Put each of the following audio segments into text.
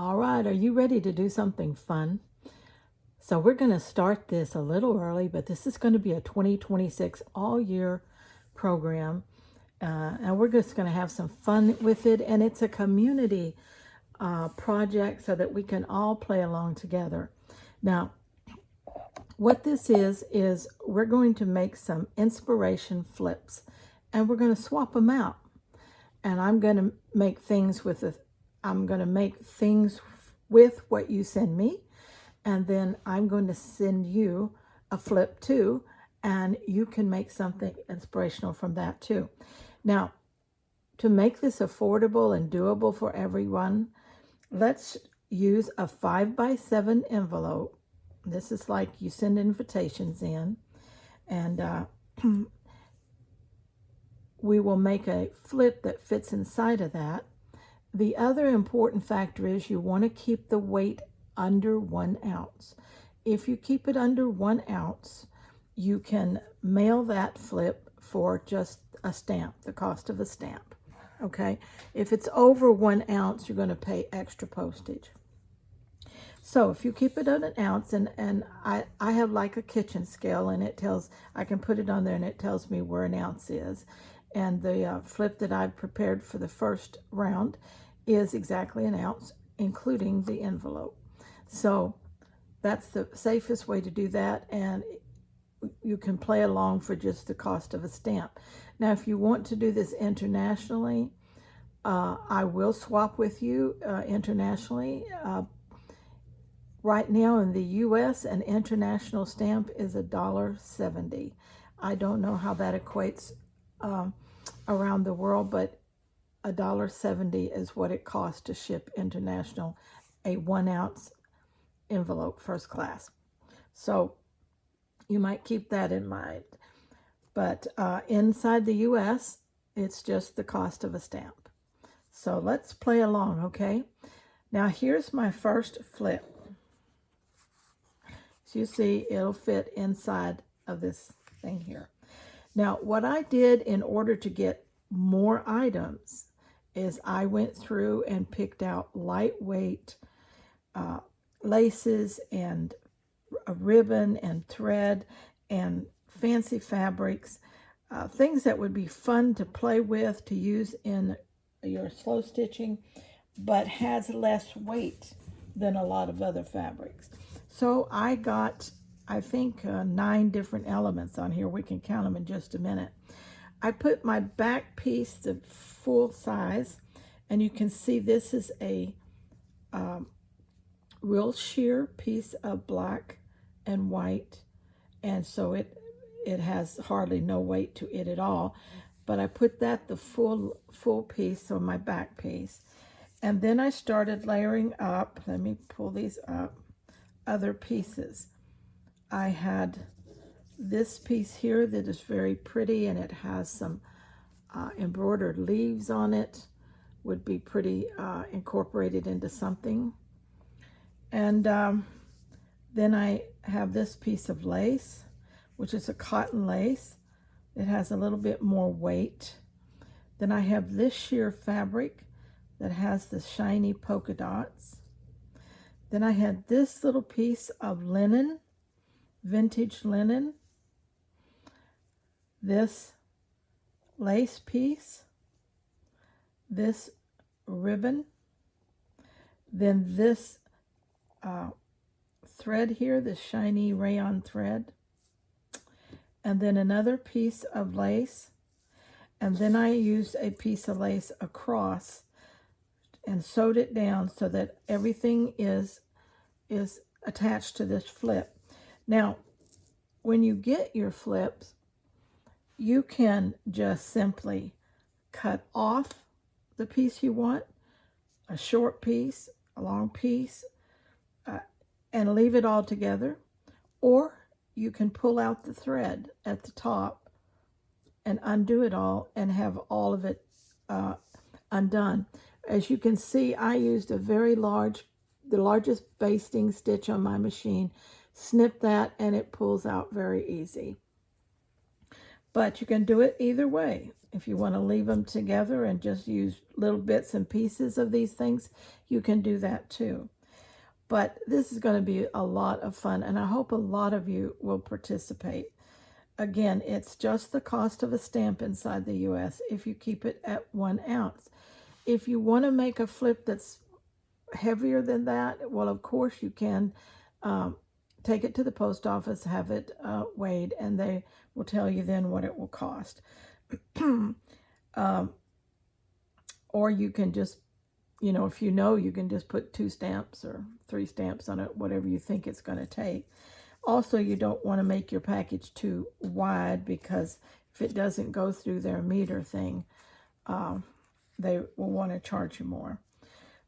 All right, are you ready to do something fun? So we're going to start this a little early, but this is going to be a 2026 all-year program, and we're just going to have some fun with it, and it's a community project so that we can all play along together. Now, what this is we're going to make some inspiration flips, and we're going to swap them out. And I'm going to make things with what you send me, and then I'm going to send you a flip too, and you can make something inspirational from that too. Now, to make this affordable and doable for everyone, let's use a 5x7 envelope. This is like you send invitations in, and we will make a flip that fits inside of that. The other important factor is you want to keep the weight under 1 ounce. If you keep it under 1 ounce, you can mail that flip for just a stamp, the cost of a stamp. Okay? If it's over 1 ounce, you're going to pay extra postage. So if you keep it at 1 ounce, and I have like a kitchen scale, and I can put it on there and it tells me where 1 ounce is. And the flip that I've prepared for the first round is exactly 1 ounce, including the envelope. So that's the safest way to do that, and you can play along for just the cost of a stamp. Now, if you want to do this internationally, I will swap with you internationally. Right now in the U.S., an international stamp is $1.70. I don't know how that equates around the world, but $1.70 is what it costs to ship international a 1 ounce envelope, first class. So you might keep that in mind. But inside the U.S., it's just the cost of a stamp. So let's play along, okay? Now here's my first flip. So you see it'll fit inside of this thing here. Now, what I did in order to get more items is I went through and picked out lightweight laces and a ribbon and thread and fancy fabrics, things that would be fun to play with, to use in your slow stitching, but has less weight than a lot of other fabrics. So I got, I think, 9 different elements on here. We can count them in just a minute. I put my back piece to full size, and you can see this is a real sheer piece of black and white, and so it has hardly no weight to it at all. But I put that the full piece on my back piece, and then I started layering up. Let me pull these up. Other pieces. I had this piece here that is very pretty, and it has some embroidered leaves on it. Would be pretty incorporated into something. And then I have this piece of lace, which is a cotton lace. It has a little bit more weight. Then I have this sheer fabric that has the shiny polka dots. Then I had this little piece of linen, vintage linen, this lace piece, this ribbon, then this thread here, this shiny rayon thread, and then another piece of lace, and then I used a piece of lace across and sewed it down so that everything is attached to this flip. Now, when you get your flips, you can just simply cut off the piece you want, a short piece, a long piece, and leave it all together. Or you can pull out the thread at the top and undo it all and have all of it undone. As you can see, I used the largest basting stitch on my machine, snip that, and it pulls out very easy. But you can do it either way. If you want to leave them together and just use little bits and pieces of these things, you can do that too. But this is going to be a lot of fun, and I hope a lot of you will participate. Again, it's just the cost of a stamp inside the US if you keep it at 1 ounce. If you want to make a flip that's heavier than that, well, of course you can take it to the post office, have it weighed, and they will tell you then what it will cost. Or you can just, if you can just put 2 stamps or 3 stamps on it, whatever you think it's going to take. Also, you don't want to make your package too wide, because if it doesn't go through their meter thing, they will want to charge you more.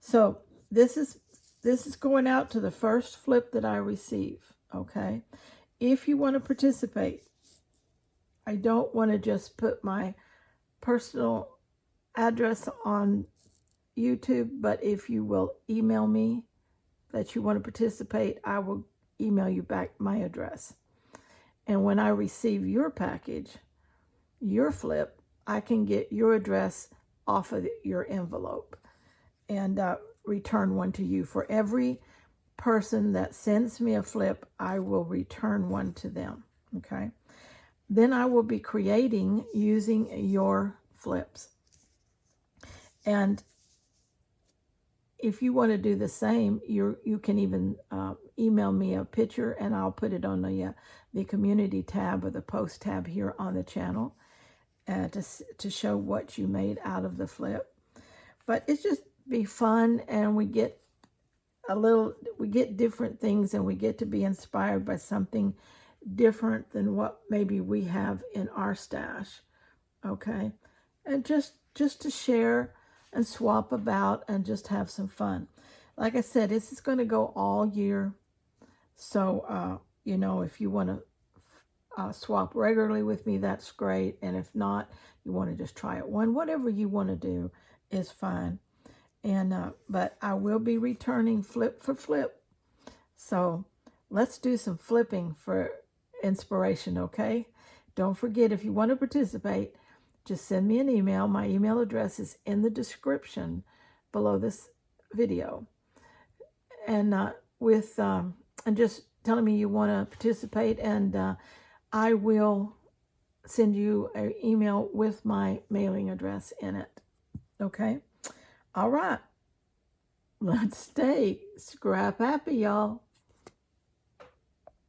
So this is going out to the first flip that I receive, okay? If you want to participate, I don't want to just put my personal address on YouTube, but if you will email me that you want to participate, I will email you back my address. And when I receive your package, your flip, I can get your address off of your envelope and return one to you. For every person that sends me a flip, I will return one to them, okay? Then I will be creating using your flips. And if you want to do the same, you can even email me a picture, and I'll put it on the community tab or the post tab here on the channel to show what you made out of the flip. But it's just be fun, and we get different things, and we get to be inspired by something different than what maybe we have in our stash, okay? And just to share and swap about and just have some fun. Like I said, this is going to go all year. So, if you want to swap regularly with me, that's great. And if not, you want to just try it one. Whatever you want to do is fine. And but I will be returning flip for flip. So let's do some flipping for inspiration, okay? Don't forget, if you want to participate, just send me an email. My email address is in the description below this video. And and just telling me you want to participate, and I will send you an email with my mailing address in it. Okay? All right. Let's stay scrap happy, y'all.